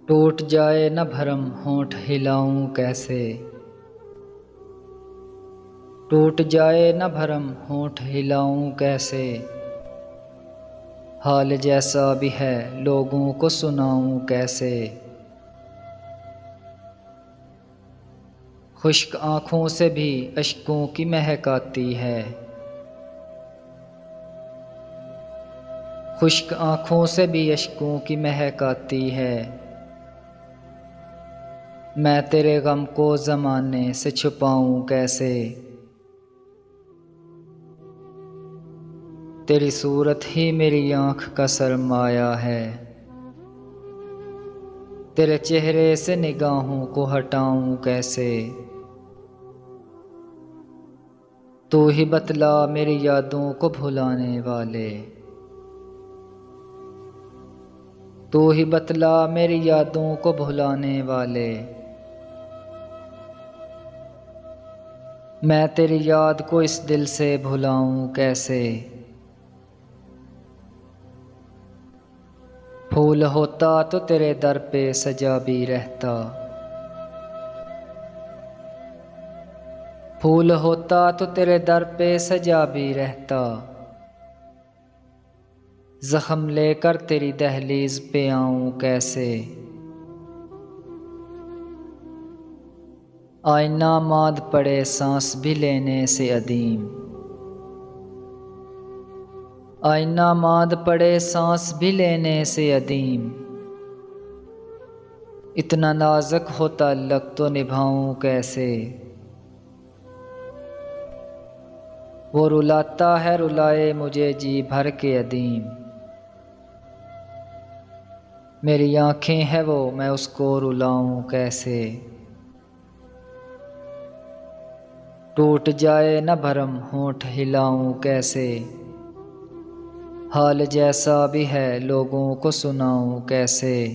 टूट जाए न भरम होंठ हिलाऊं कैसे। टूट जाए न भरम होंठ हिलाऊं कैसे। हाल जैसा भी है लोगों को सुनाऊं कैसे। खुश्क आँखों से भी अश्कों की महक आती है। खुश्क आँखों से भी अश्कों की महक आती है। मैं तेरे गम को ज़माने से छुपाऊं कैसे। तेरी सूरत ही मेरी आँख का सरमाया है। तेरे चेहरे से निगाहों को हटाऊं कैसे। तू ही बतला मेरी यादों को भुलाने वाले। तू ही बतला मेरी यादों को भुलाने वाले। मैं तेरी याद को इस दिल से भुलाऊं कैसे। फूल होता तो तेरे दर पे सजा भी रहता। फूल होता तो तेरे दर पे सजा भी रहता। जख्म लेकर तेरी दहलीज पे आऊं कैसे। आईना माद पड़े सांस भी लेने से अदीम। आईना माद पड़े सांस भी लेने से अदीम। इतना नाजुक हो ताल्लुक तो निभाऊं कैसे। वो रुलाता है रुलाए मुझे जी भर के अदीम। मेरी आँखें हैं वो मैं उसको रुलाऊं कैसे। टूट जाए न भरम होंठ हिलाऊं कैसे। हाल जैसा भी है लोगों को सुनाऊं कैसे।